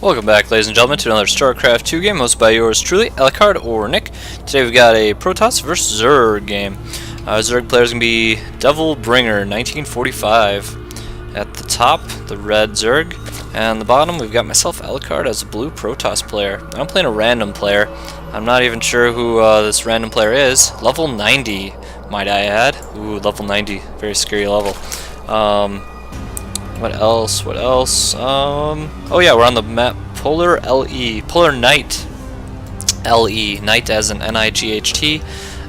Welcome back, ladies and gentlemen, to another Starcraft 2 game hosted by yours truly, Alakard or Nick. Today we've got a Protoss vs. Zerg game. Zerg players going to be DevilBringer 1945. At the top, the red Zerg, and the bottom we've got myself, Alakard, as a blue Protoss player. I'm playing a random player. I'm not even sure who this random player is. Level 90, might I add. Ooh, level 90, very scary level. What else? Oh yeah, we're on the map Polar Night. LE, Night as in N-I-G-H-T.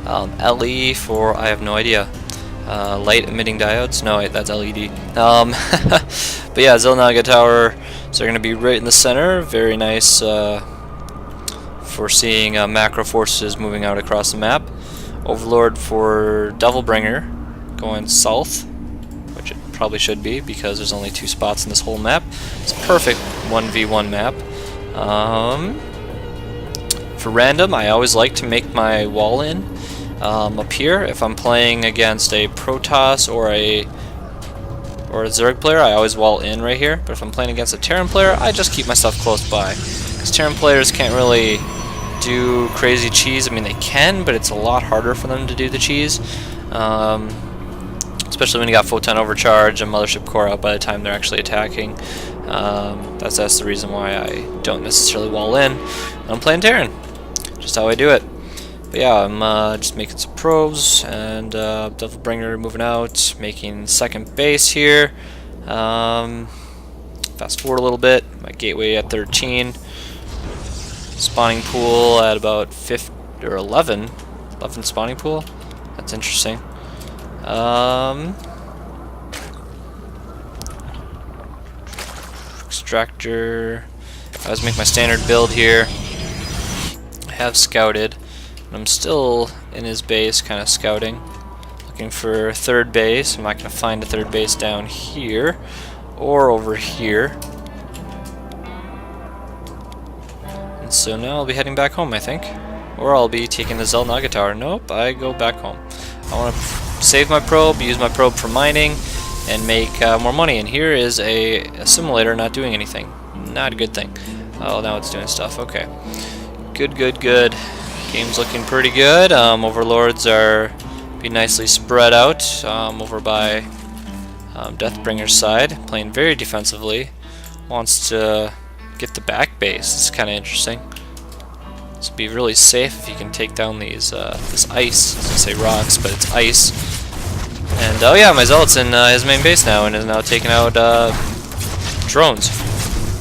LE for, I have no idea. Light emitting diodes? No, wait, that's LED. But yeah, Zelnaga Tower, so they're going to be right in the center. Very nice for seeing macro forces moving out across the map. Overlord for DevilBringer going south, which it probably should be because there's only 2 spots in this whole map. It's a perfect 1v1 map. For random, I always like to make my wall in up here. If I'm playing against a Protoss or a Zerg player, I always wall in right here. But if I'm playing against a Terran player, I just keep myself close by. Because Terran players can't really do crazy cheese. I mean, they can, but it's a lot harder for them to do the cheese. Especially when you got photon overcharge and mothership core out by the time they're actually attacking. That's the reason why I don't necessarily wall in when I'm playing Terran. Just how I do it. But yeah, I'm just making some probes, and DevilBringer moving out, making second base here. Fast forward a little bit, my gateway at 13. Spawning pool at about 11 spawning pool. That's interesting. Extractor. I always make my standard build here. I have scouted. I'm still in his base, kind of scouting, looking for third base. I'm not going to find a third base down here or over here. And so now I'll be heading back home, I think, or I'll be taking the Zelnaga Tower. Nope, I go back home. I want to save my probe, use my probe for mining, and make more money. And here is a simulator not doing anything. Not a good thing. Oh, now it's doing stuff. Okay, good. Game's looking pretty good. Overlords are being nicely spread out over by Deathbringer's side, playing very defensively. Wants to get the back base. It's kind of interesting. This would be really safe if you can take down these this ice. I was gonna say rocks, but it's ice. And oh yeah, my Zealot's in his main base now and is now taking out drones.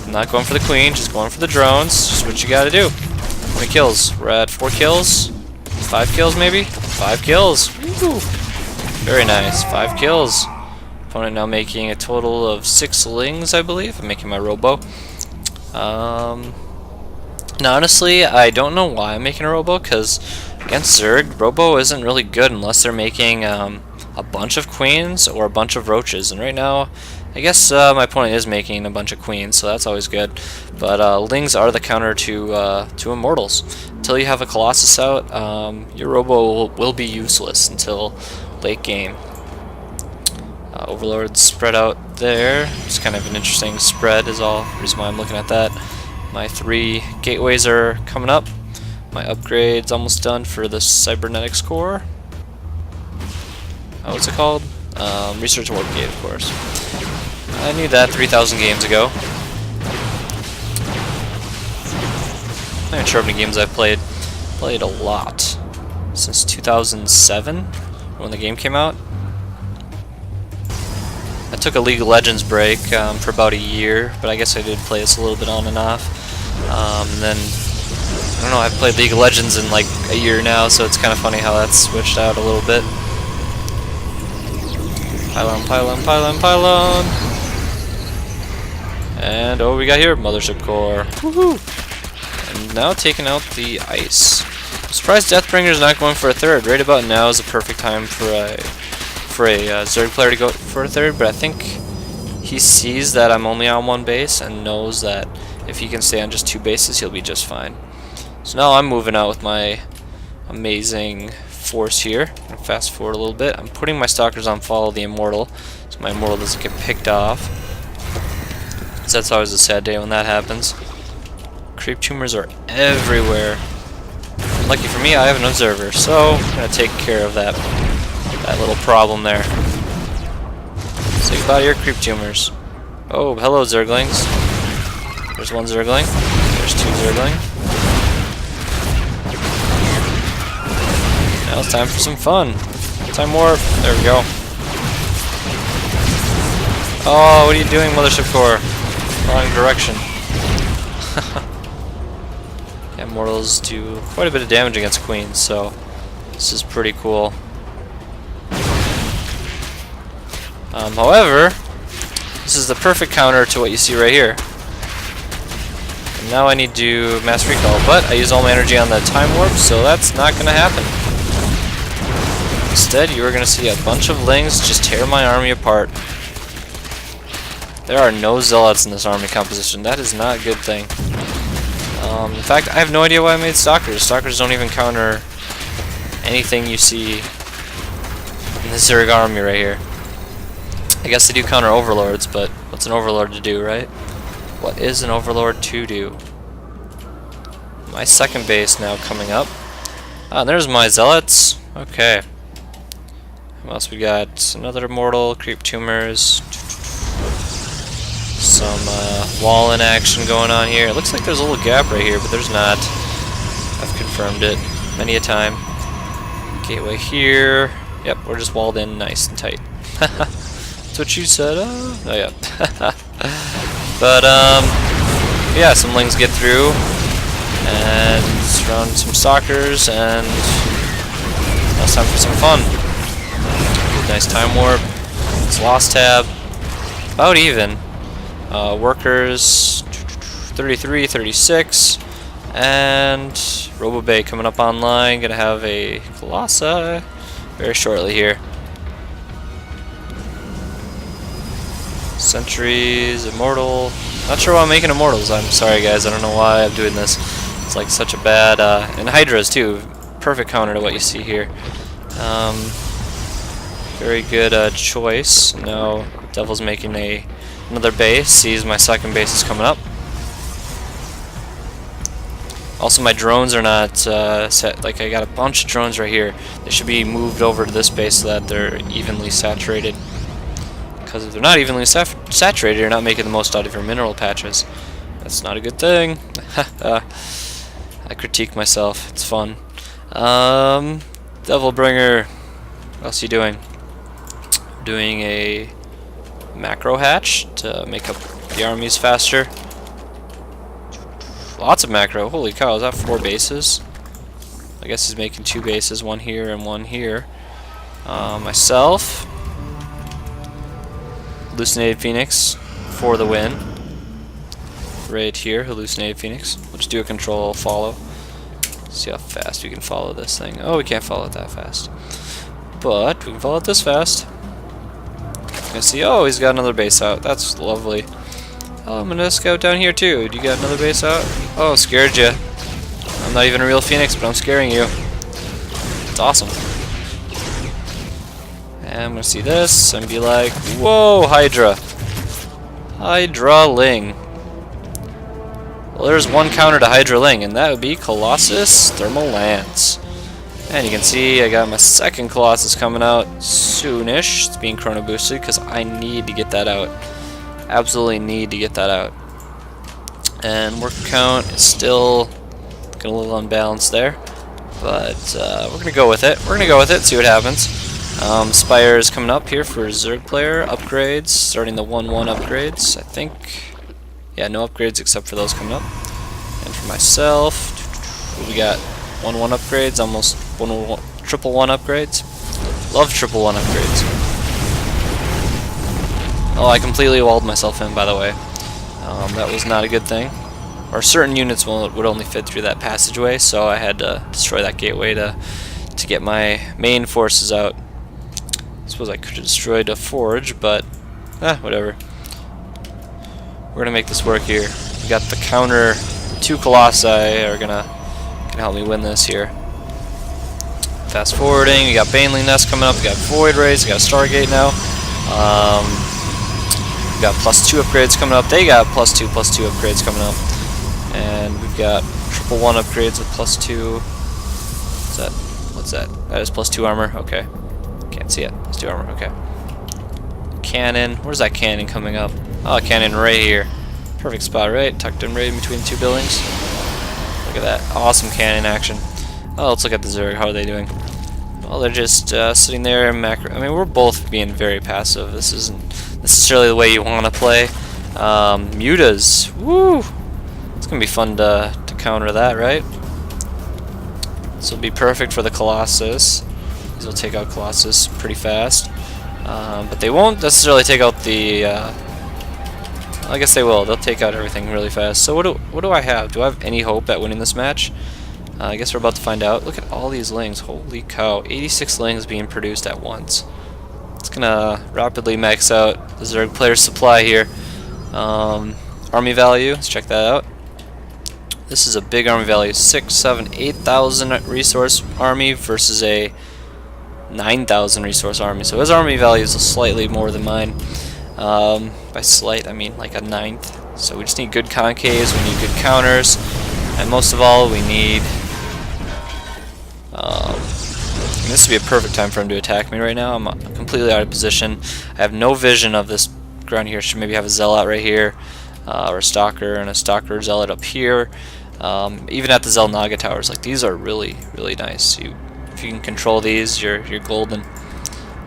I'm not going for the queen, just going for the drones. Just what you gotta do. How many kills? We're at 4 kills? 5 kills maybe? 5 kills! Woo! Very nice. 5 kills. Opponent now making a total of 6 lings, I believe. I'm making my robo. Now honestly, I don't know why I'm making a robo, because against Zerg, robo isn't really good unless they're making a bunch of queens or a bunch of roaches. And right now, I guess my opponent is making a bunch of queens, so that's always good. But lings are the counter to immortals. Until you have a Colossus out, your robo will be useless until late game. Overlords spread out there. It's kind of an interesting spread is all. The reason why I'm looking at that. My 3 gateways are coming up. My upgrade's almost done for the cybernetics core. What's it called? Research warp gate, of course. I knew that 3,000 games ago. I'm not even sure how many games I've played. Played a lot. Since 2007, when the game came out. I took a League of Legends break for about a year, but I guess I did play this a little bit on and off. And then, I don't know, I've played League of Legends in like a year now, so it's kind of funny how that's switched out a little bit. Pylon. And oh, we got here, mothership core. Woohoo! And now taking out the ice. I'm surprised Deathbringer's not going for a third. Right about now is the perfect time for a Zerg player to go for a third, but I think he sees that I'm only on 1 base and knows that if he can stay on just 2 bases, he'll be just fine. So now I'm moving out with my amazing force here. I'm gonna fast forward a little bit. I'm putting my stalkers on follow the immortal, so my immortal doesn't get picked off. So that's always a sad day when that happens. creep tumors are everywhere. Lucky for me, I have an observer, so I'm gonna take care of that little problem there. Say goodbye to your creep tumors. Oh, hello, Zerglings. There's one Zergling. There's two Zergling. Now it's time for some fun. Time warp. There we go. Oh, what are you doing, Mothership Core? Wrong direction. Yeah, mortals do quite a bit of damage against queens, so this is pretty cool. However, this is the perfect counter to what you see right here. And now I need to mass recall, but I use all my energy on the time warp, so that's not going to happen. Instead, you are going to see a bunch of lings just tear my army apart. There are no zealots in this army composition. That is not a good thing. In fact, I have no idea why I made stalkers. Stalkers don't even counter anything you see in the Zerg army right here. I guess they do counter overlords, but what's an overlord to do, right? What is an overlord to do? My second base now coming up. Ah, there's my zealots. Okay. What else we got? Another mortal, creep tumors. Some wall in action going on here. It looks like there's a little gap right here, but there's not. I've confirmed it many a time. Gateway here. Yep, we're just walled in nice and tight. That's what you said. Oh yeah. But yeah, some lings get through and surround some stalkers, and now it's time for some fun. Good, nice time warp. It's lost tab. About even. Workers 33, 36, and Robo Bay coming up online. Gonna have a Colossi very shortly here. Sentries, Immortal. Not sure why I'm making Immortals. I'm sorry, guys. I don't know why I'm doing this. It's like such a bad. And Hydras too. Perfect counter to what you see here. Very good choice. Now Devil's making another base. Sees my second base is coming up. Also, my drones are not set. Like, I got a bunch of drones right here. They should be moved over to this base so that they're evenly saturated. Because if they're not evenly saturated, you're not making the most out of your mineral patches. That's not a good thing. I critique myself. It's fun. DevilBringer. What else are you doing? Doing a macro hatch to make up the armies faster. Lots of macro. Holy cow, is that 4 bases? I guess he's making 2 bases, one here and one here. Myself. Hallucinated Phoenix for the win. Right here, Hallucinated Phoenix. We'll just do a control follow. See how fast we can follow this thing. Oh, we can't follow it that fast. But we can follow it this fast. I see, oh, he's got another base out. That's lovely. Oh, I'm gonna scout down here too. Do you got another base out? Oh, scared you. I'm not even a real Phoenix, but I'm scaring you. It's awesome. And I'm gonna see this and be like, whoa, Hydra. Hydra Ling. Well, there's one counter to Hydra Ling, and that would be Colossus Thermal Lance. And you can see I got my second Colossus coming out soonish. It's being chrono boosted because I need to get that out. Absolutely need to get that out. And worker count is still getting a little unbalanced there, but we're gonna go with it. We're gonna go with it. See what happens. Spire is coming up here for Zerg player upgrades, starting the 1-1 upgrades. I think, yeah, no upgrades except for those coming up. And for myself, we got 1-1 upgrades, almost 1-1 triple 1 upgrades. Love triple 1 upgrades. Oh, I completely walled myself in, by the way. That was not a good thing. Or certain units would only fit through that passageway, so I had to destroy that gateway to get my main forces out. I suppose I could have destroyed a forge, but whatever. We're gonna make this work here. We got the counter. 2 Colossi are gonna help me win this here. Fast forwarding. We got Baneling Nest coming up. We got Void Rays. We got Stargate now. We got +2 upgrades coming up. They got +2 upgrades coming up. And we've got triple 1 upgrades with +2. What's that? That is +2 armor. Okay. Can't see it. +2 armor. Okay. Cannon. Where's that cannon coming up? Oh, cannon right here. Perfect spot, right? Tucked in right in between the two buildings. Look at that. Awesome cannon action. Oh, let's look at the Zerg. How are they doing? Well, they're just sitting there in macro. I mean, we're both being very passive. This isn't necessarily the way you want to play. Mutas. Woo! It's going to be fun to counter that, right? This will be perfect for the Colossus. These will take out Colossus pretty fast. But they won't necessarily take out the... I guess they will. They'll take out everything really fast. So what do I have? Do I have any hope at winning this match? I guess we're about to find out. Look at all these lings. Holy cow. 86 lings being produced at once. It's going to rapidly max out the Zerg player supply here. Army value. Let's check that out. This is a big army value. 6, 7, 8,000 resource army versus a 9,000 resource army. So his army value is slightly more than mine. By slight, I mean like a ninth. So we just need good concaves, we need good counters, and most of all, we need... this would be a perfect time for him to attack me right now. I'm completely out of position. I have no vision of this ground here. Should maybe have a Zealot right here, or a Stalker, and a Stalker Zealot up here. Even at the Naga towers, like these are really, really nice. If you can control these, you're golden.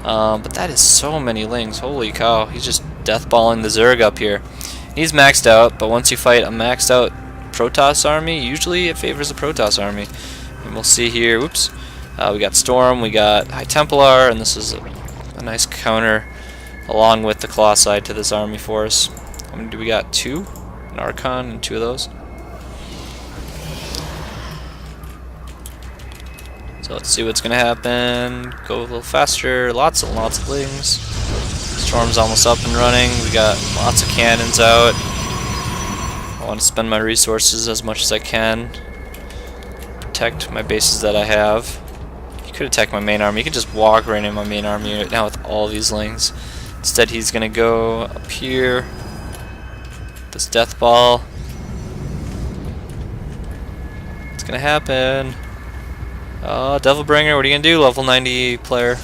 But that is so many lings. Holy cow! He's just deathballing the Zerg up here. He's maxed out, but once you fight a maxed out Protoss army, usually it favors the Protoss army. And we'll see here. Whoops. We got Storm, we got High Templar, and this is a nice counter along with the Colossi to this army for us. How many do we got? 2? An Archon and 2 of those. So let's see what's gonna happen. Go a little faster. Lots and lots of lings. Storm's almost up and running. We got lots of cannons out. I want to spend my resources as much as I can. Protect my bases that I have. He could attack my main army. He could just walk right in my main army right now with all these lings. Instead, he's gonna go up here. This death ball. What's gonna happen? DevilBringer, what are you gonna do? Level 90 player.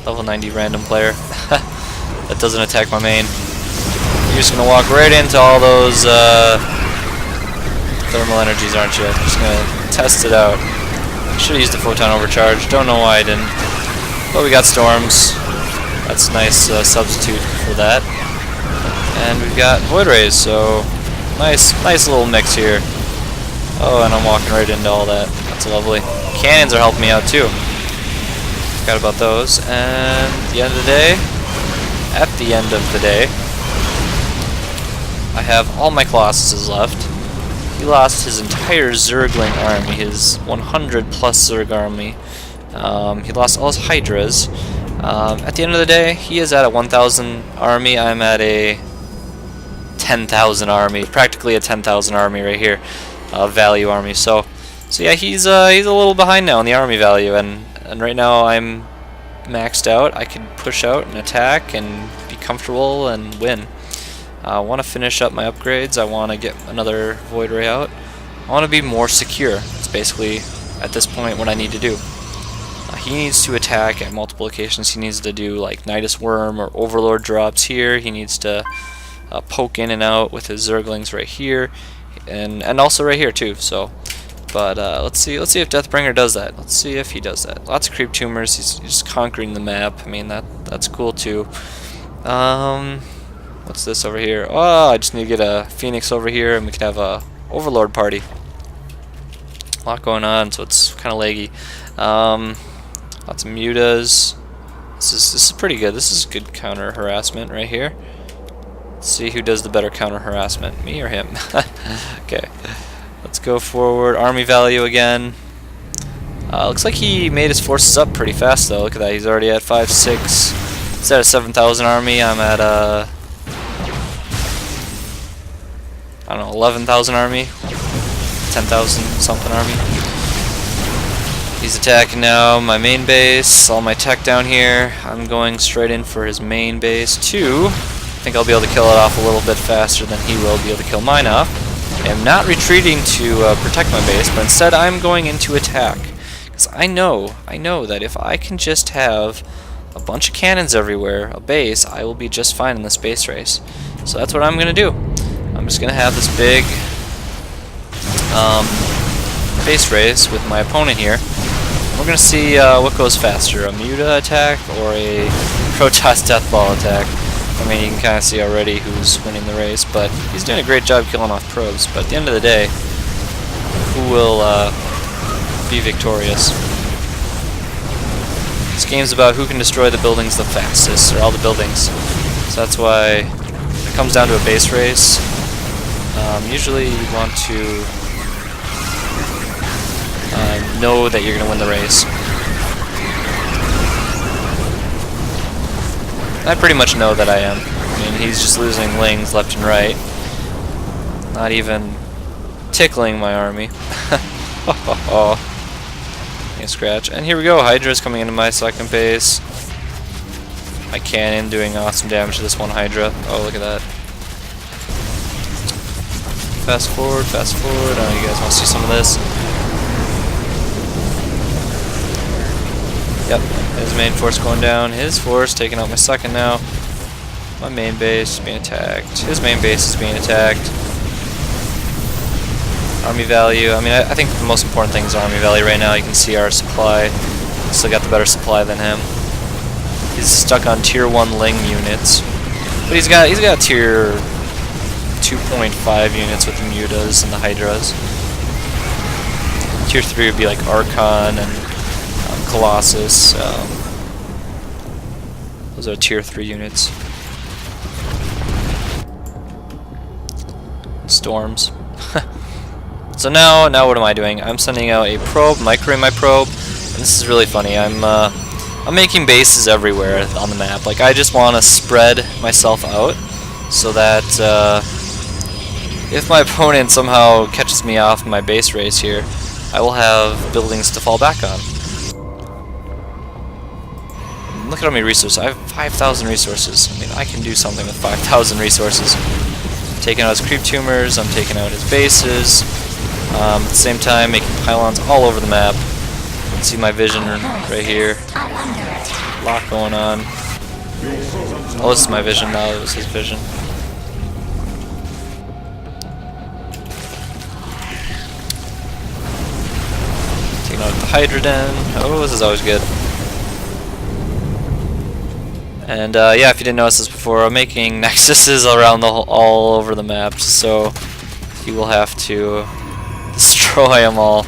Level 90 random player. That doesn't attack my main. You're just gonna walk right into all those thermal energies, aren't you? I'm just gonna test it out. Should have used the photon overcharge. Don't know why I didn't. But we got storms. That's a nice substitute for that. And we've got void rays, so nice little mix here. Oh, and I'm walking right into all that. That's lovely. Cannons are helping me out too. Forgot about those. And at the end of the day, I have all my Colossuses left. He lost his entire Zergling army, his 100 plus Zerg army. He lost all his Hydras. At the end of the day, he is at a 1,000 army. I'm at a 10,000 army, practically a 10,000 army right here. Value army. So yeah, he's a little behind now in the army value, and right now I'm maxed out. I can push out and attack and be comfortable and win. I want to finish up my upgrades. I want to get another Void Ray out. I want to be more secure. It's basically at this point what I need to do. He needs to attack at multiple locations. He needs to do like Nidus Worm or Overlord drops here. He needs to poke in and out with his Zerglings right here. And also right here too. So, but let's see if DevilBringer does that. Let's see if he does that. Lots of creep tumors. He's just conquering the map. I mean that's cool too. What's this over here? Oh, I just need to get a Phoenix over here, and we can have a Overlord party. A lot going on, so it's kind of laggy. Lots of mutas. This is pretty good. This is good counter harassment right here. Let's see who does the better counter harassment, me or him. Okay, let's go forward. Army value again. Looks like he made his forces up pretty fast though. Look at that, he's already at 5, 6. He's at a 7,000 army. I'm at a, I don't know, 11,000 army, 10,000 something army. He's attacking now my main base. All my tech down here. I'm going straight in for his main base too. I think I'll be able to kill it off a little bit faster than he will be able to kill mine off. I am not retreating to protect my base, but instead I'm going into attack. Because I know that if I can just have a bunch of cannons everywhere, a base, I will be just fine in the space race. So that's what I'm going to do. I'm just going to have this big base race with my opponent here. We're going to see what goes faster, a Muta attack or a Protoss Deathball attack. I mean, you can kind of see already who's winning the race, but he's doing a great job killing off probes. But at the end of the day, who will be victorious? This game's about who can destroy the buildings the fastest, or all the buildings. So that's why it comes down to a base race. Usually you want to know that you're going to win the race. I pretty much know that I am. I mean, he's just losing lings left and right. Not even tickling my army. Scratch. And here we go. Hydra's coming into my second base. My cannon doing awesome damage to this one Hydra. Oh, look at that. Fast forward, fast forward. Oh, you guys want to see some of this? Yep, his main force going down. His force taking out my second now. My main base is being attacked. His main base is being attacked. Army value. I mean, I think the most important thing is army value right now. You can see our supply. Still got the better supply than him. He's stuck on tier 1 Ling units, but he's got tier 2.5 units with the Mutas and the Hydras. Tier 3 would be like Archon and Colossus. Those are tier 3 units. Storms. So now what am I doing? I'm sending out a probe, microing my probe, and this is really funny. I'm making bases everywhere on the map. Like, I just want to spread myself out so that if my opponent somehow catches me off in my base race here, I will have buildings to fall back on. Look at how many resources. I have 5,000 resources. I mean, I can do something with 5,000 resources. I'm taking out his creep tumors, I'm taking out his bases. At the same time, making pylons all over the map. You can see my vision right here. A lot going on. Oh, this is my vision now. It was his vision. Taking out the Hydra Den. Oh, this is always good. And yeah, if you didn't notice this before, I'm making nexuses around all over the map, so you will have to destroy them all.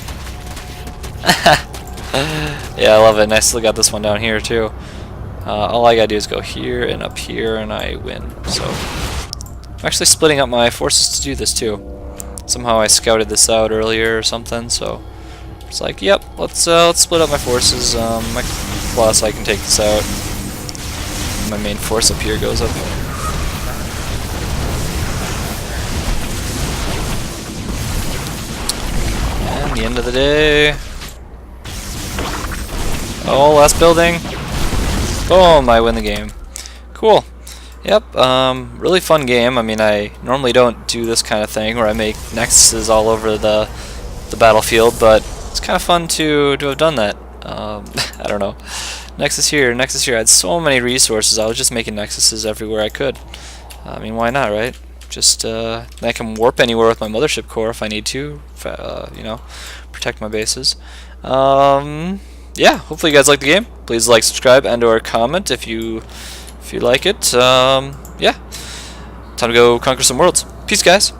Yeah, I love it. And I still got this one down here too. All I gotta do is go here and up here, and I win. So I'm actually splitting up my forces to do this too. Somehow I scouted this out earlier or something, so it's like, yep, let's split up my forces. My plus I can take this out. My main force up here goes up. And the end of the day. Oh, last building. Boom, I win the game. Cool. Yep, really fun game. I mean, I normally don't do this kind of thing where I make nexuses all over the battlefield, but it's kind of fun to have done that. I don't know. Nexus here, Nexus here. I had so many resources. I was just making nexuses everywhere I could. I mean, why not, right? Just I can warp anywhere with my mothership core if I need to. You know, protect my bases. Yeah. Hopefully you guys like the game. Please like, subscribe, and/or comment if you like it. Yeah. Time to go conquer some worlds. Peace, guys.